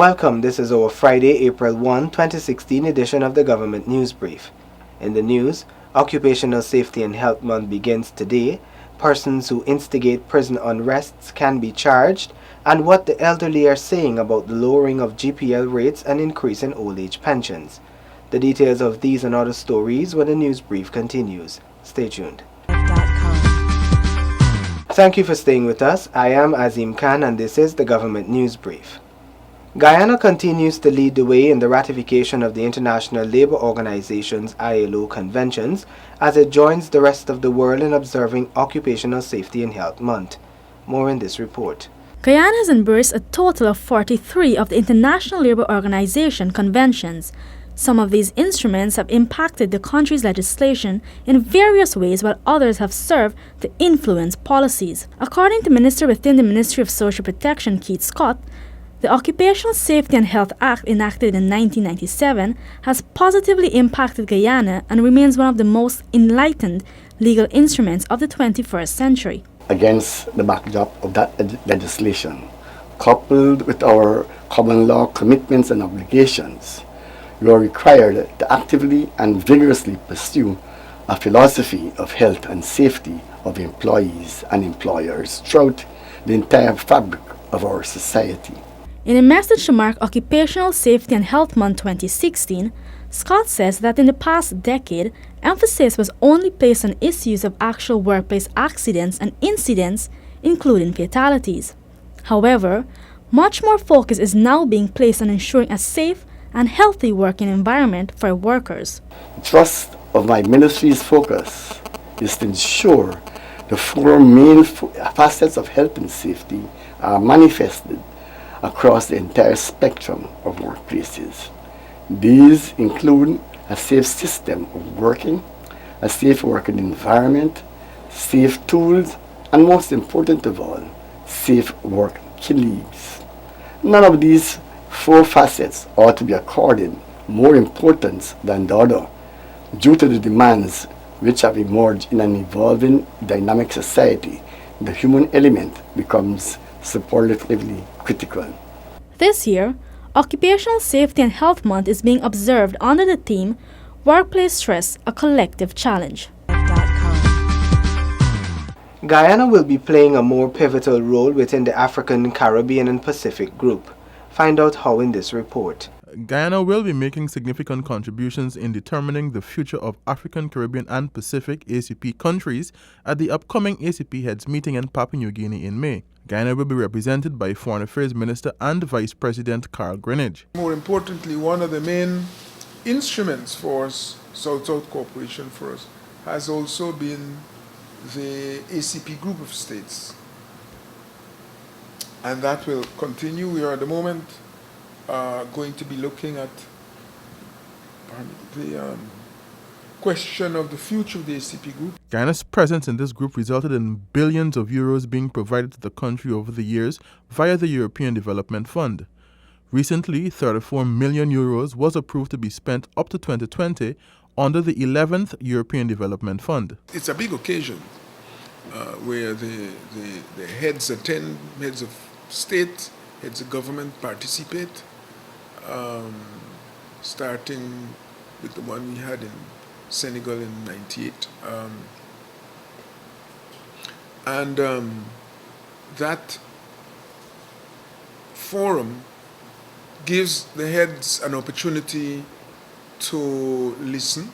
Welcome, this is our Friday, April 1, 2016 edition of the Government News Brief. In the news, Occupational Safety and Health Month begins today, persons who instigate prison unrests can be charged, and what the elderly are saying about the lowering of GPL rates and increase in old age pensions. The details of these and other stories when the news brief continues. Stay tuned. Thank you for staying with us. I am Azim Khan and this is the Government News Brief. Guyana continues to lead the way in the ratification of the International Labour Organization's ILO conventions as it joins the rest of the world in observing Occupational Safety and Health Month. More in this report. Guyana has embraced a total of 43 of the International Labour Organization conventions. Some of these instruments have impacted the country's legislation in various ways, while others have served to influence policies. According to Minister within the Ministry of Social Protection, Keith Scott, the Occupational Safety and Health Act, enacted in 1997, has positively impacted Guyana and remains one of the most enlightened legal instruments of the 21st century. Against the backdrop of that legislation, coupled with our common law commitments and obligations, we are required to actively and vigorously pursue a philosophy of health and safety of employees and employers throughout the entire fabric of our society. In a message to mark Occupational Safety and Health Month 2016, Scott says that in the past decade, emphasis was only placed on issues of actual workplace accidents and incidents, including fatalities. However, much more focus is now being placed on ensuring a safe and healthy working environment for workers. The thrust of my ministry's focus is to ensure the four main facets of health and safety are manifested across the entire spectrum of workplaces. These include a safe system of working, a safe working environment, safe tools, and most important of all, safe work colleagues. None of these four facets ought to be accorded more importance than the other, due to the demands which have emerged in an evolving dynamic society. The human element becomes superlatively critical. This year, Occupational Safety and Health Month is being observed under the theme Workplace Stress, a Collective Challenge. Guyana will be playing a more pivotal role within the African, Caribbean and Pacific group. Find out how in this report. Guyana will be making significant contributions in determining the future of African, Caribbean and Pacific ACP countries at the upcoming ACP Heads meeting in Papua New Guinea in May. Guyana will be represented by Foreign Affairs Minister and Vice President Carl Greenidge. More importantly, one of the main instruments for South-South cooperation for us has also been the ACP group of states. And that will continue. We are at the moment going to be looking at the question of the future of the ACP group. Guyana's presence in this group resulted in billions of euros being provided to the country over the years via the European Development Fund. Recently, 34 million euros was approved to be spent up to 2020 under the 11th European Development Fund. It's a big occasion where the heads attend, heads of state, heads of government participate, starting with the one we had in Senegal in '98. That forum gives the heads an opportunity to listen,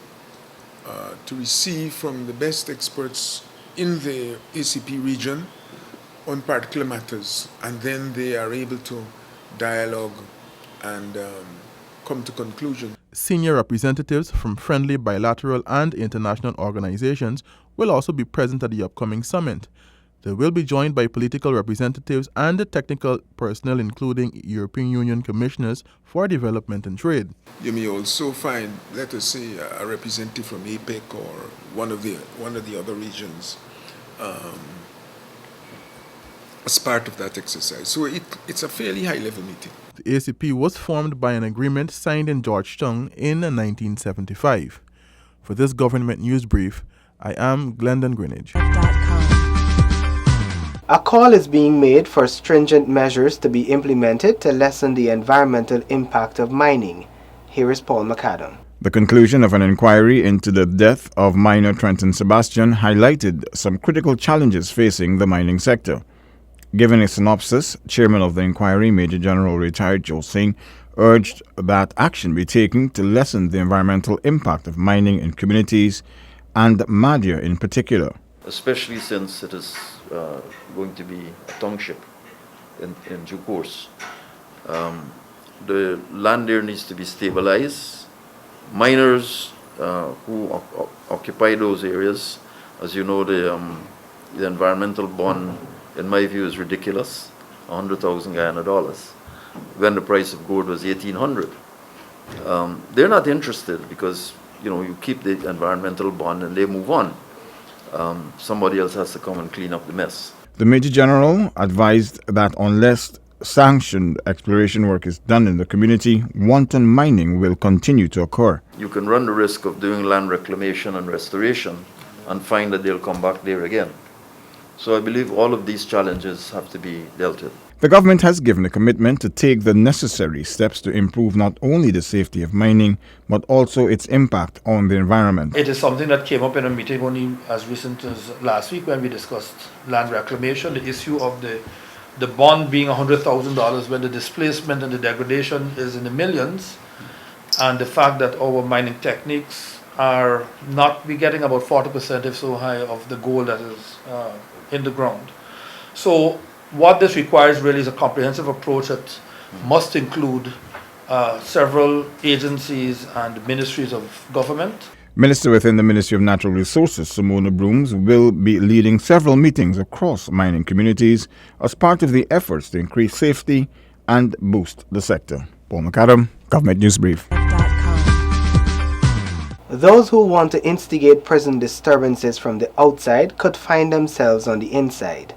to receive from the best experts in the ACP region on particular matters, and then they are able to dialogue and come to conclusion. Senior representatives from friendly bilateral and international organizations will also be present at the upcoming summit. They will be joined by political representatives and the technical personnel, including European Union commissioners for development and trade. You may also find, let us say, a representative from APEC or one of the other regions as part of that exercise. So it's a fairly high-level meeting. The ACP was formed by an agreement signed in Georgetown in 1975. For this Government News Brief, I am Glendon Greenidge. A call is being made for stringent measures to be implemented to lessen the environmental impact of mining. Here is Paul McAdam. The conclusion of an inquiry into the death of miner Trenton Sebastian highlighted some critical challenges facing the mining sector. Giving a synopsis, Chairman of the inquiry, Major General Retired Joe Singh, urged that action be taken to lessen the environmental impact of mining in communities and Madhya in particular. Especially since it is going to be a township in due course. The land there needs to be stabilized. Miners who occupy those areas, as you know, the environmental bond, in my view, is ridiculous, 100,000 Guyana dollars, when the price of gold was 1,800. They're not interested because, you keep the environmental bond and they move on. Somebody else has to come and clean up the mess. The Major General advised that unless sanctioned exploration work is done in the community, wanton mining will continue to occur. You can run the risk of doing land reclamation and restoration and find that they'll come back there again. So I believe all of these challenges have to be dealt with. The government has given a commitment to take the necessary steps to improve not only the safety of mining, but also its impact on the environment. It is something that came up in a meeting only as recent as last week when we discussed land reclamation, the issue of the bond being $100,000 when the displacement and the degradation is in the millions, and the fact that our mining techniques are not, we're getting about 40% if so high of the gold that is in the ground. So what this requires really is a comprehensive approach that must include several agencies and ministries of government. Minister within the Ministry of Natural Resources, Simona Brooms, will be leading several meetings across mining communities as part of the efforts to increase safety and boost the sector. Paul McAdam, Government News Brief. Those who want to instigate prison disturbances from the outside could find themselves on the inside.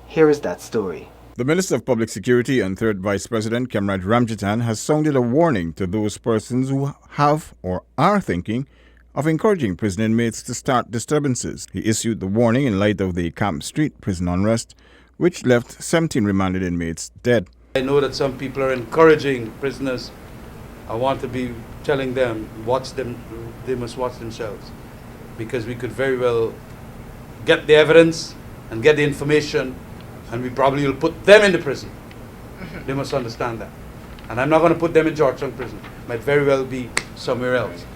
Here is that story. The Minister of Public Security and Third Vice President Kemraj Ramjitan has sounded a warning to those persons who have or are thinking of encouraging prison inmates to start disturbances. He issued the warning in light of the Camp Street prison unrest, which left 17 remanded inmates dead. I know that some people are encouraging prisoners. I want to be telling them, they must watch themselves, because we could very well get the evidence and get the information, and we probably will put them in the prison. They must understand that. And I'm not going to put them in Georgetown prison. Might very well be somewhere else.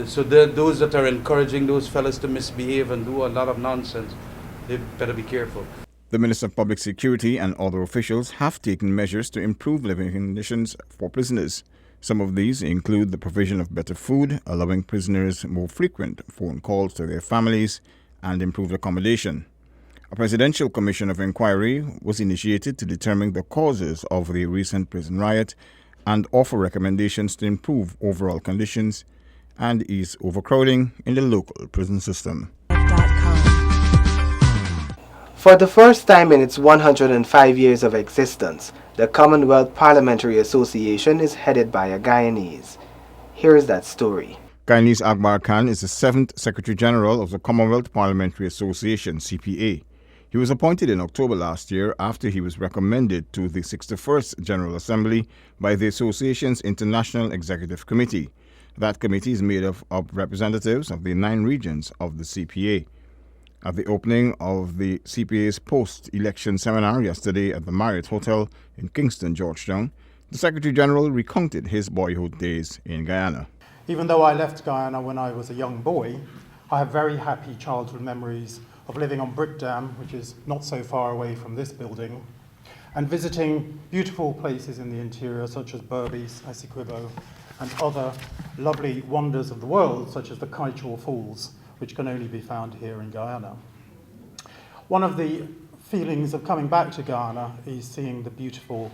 So those that are encouraging those fellas to misbehave and do a lot of nonsense, they better be careful. The Minister of Public Security and other officials have taken measures to improve living conditions for prisoners. Some of these include the provision of better food, allowing prisoners more frequent phone calls to their families, and improved accommodation. A presidential commission of inquiry was initiated to determine the causes of the recent prison riot and offer recommendations to improve overall conditions and ease overcrowding in the local prison system. For the first time in its 105 years of existence, the Commonwealth Parliamentary Association is headed by a Guyanese. Here is that story. Guyanese Akbar Khan is the 7th Secretary General of the Commonwealth Parliamentary Association, CPA. He was appointed in October last year after he was recommended to the 61st General Assembly by the Association's International Executive Committee. That committee is made up of representatives of the 9 regions of the CPA. At the opening of the CPA's post-election seminar yesterday at the Marriott Hotel in Kingston, Georgetown, the Secretary General recounted his boyhood days in Guyana. Even though I left Guyana when I was a young boy, I have very happy childhood memories of living on Brick Dam, which is not so far away from this building, and visiting beautiful places in the interior such as Berbice, Essequibo, and other lovely wonders of the world such as the Kaichor Falls, which can only be found here in Guyana. One of the feelings of coming back to Guyana is seeing the beautiful,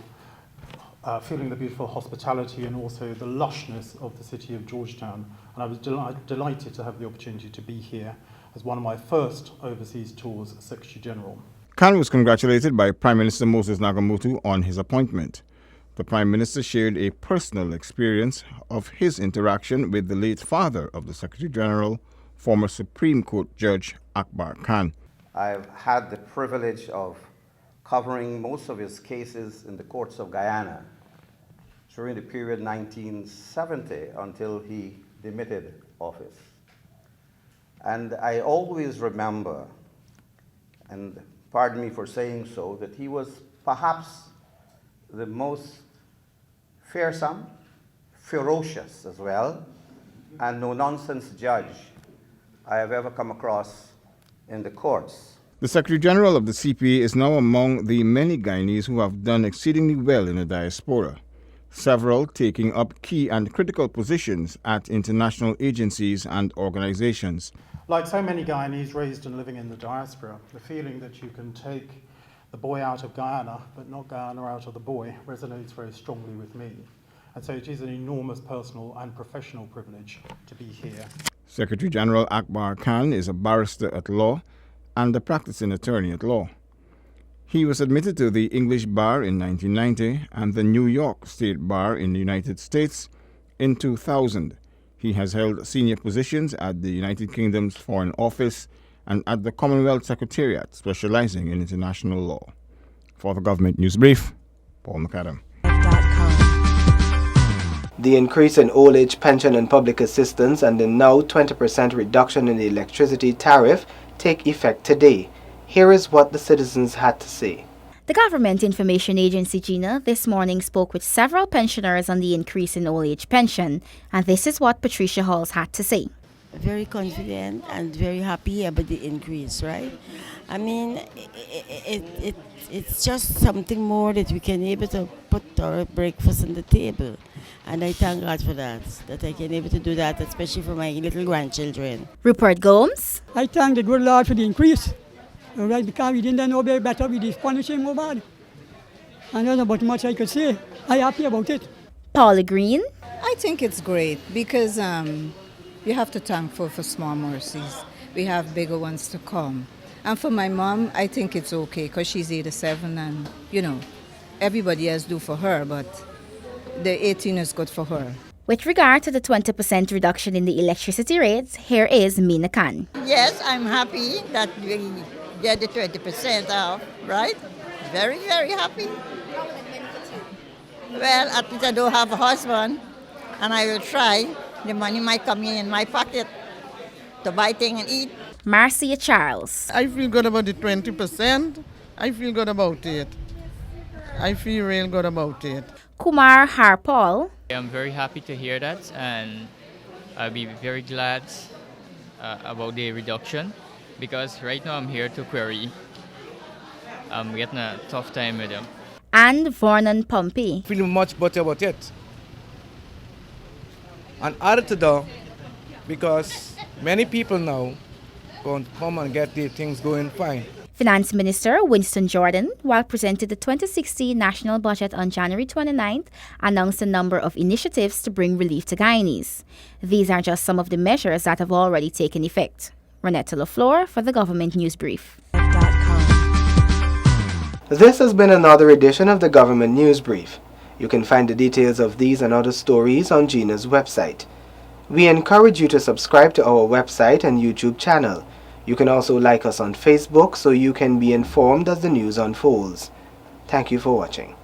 feeling the beautiful hospitality and also the lushness of the city of Georgetown. And I was delighted to have the opportunity to be here as one of my first overseas tours as Secretary General. Khan was congratulated by Prime Minister Moses Nagamootoo on his appointment. The Prime Minister shared a personal experience of his interaction with the late father of the Secretary General, former Supreme Court Judge Akbar Khan. I've had the privilege of covering most of his cases in the courts of Guyana during the period 1970 until he demitted office. And I always remember, and pardon me for saying so, that he was perhaps the most fearsome, ferocious as well, and no-nonsense judge I have ever come across in the courts. The Secretary General of the CPA is now among the many Guyanese who have done exceedingly well in the diaspora, several taking up key and critical positions at international agencies and organizations. Like so many Guyanese raised and living in the diaspora, the feeling that you can take the boy out of Guyana, but not Guyana out of the boy, resonates very strongly with me. And so it is an enormous personal and professional privilege to be here. Secretary General Akbar Khan is a barrister at law and a practicing attorney at law. He was admitted to the English Bar in 1990 and the New York State Bar in the United States in 2000. He has held senior positions at the United Kingdom's Foreign Office and at the Commonwealth Secretariat, specializing in international law. For the Government News Brief, Paul McAdam. The increase in old age pension and public assistance and the now 20% reduction in the electricity tariff take effect today. Here is what the citizens had to say. The Government Information Agency, GINA, this morning spoke with several pensioners on the increase in old age pension, and this is what Patricia Halls had to say. Very confident and very happy about the increase, right? I mean, it's just something more that we can able to put our breakfast on the table. And I thank God for that I can able to do that, especially for my little grandchildren. Rupert Gomes. I thank the good Lord for the increase. All right, because we didn't know better with this punishing more bad. I don't know about much I could say. I'm happy about it. Paula Green. I think it's great because you have to thank for small mercies. We have bigger ones to come. And for my mom, I think it's okay because she's 87 and, you know, everybody else do for her, but the 18 is good for her. With regard to the 20% reduction in the electricity rates, here is Mina Khan. Yes, I'm happy that we get the 20% off, right? Very, very happy. Well, at least I don't have a husband, and I will try. The money might come in my pocket to buy things and eat. Marcia Charles. I feel good about the 20%. I feel good about it. I feel real good about it. Kumar Harpal. I'm very happy to hear that, and I'll be very glad about the reduction, because right now I'm here to query. I'm getting a tough time with them. And Vernon Pompey. Feeling much better about it. And added to that, because many people now going to come and get their things going fine. Finance Minister Winston Jordan, while presenting the 2016 national budget on January 29th, announced a number of initiatives to bring relief to Guyanese. These are just some of the measures that have already taken effect. Ronetta LaFleur for the Government News Brief. This has been another edition of the Government News Brief. You can find the details of these and other stories on GINA's website. We encourage you to subscribe to our website and YouTube channel. You can also like us on Facebook so you can be informed as the news unfolds. Thank you for watching.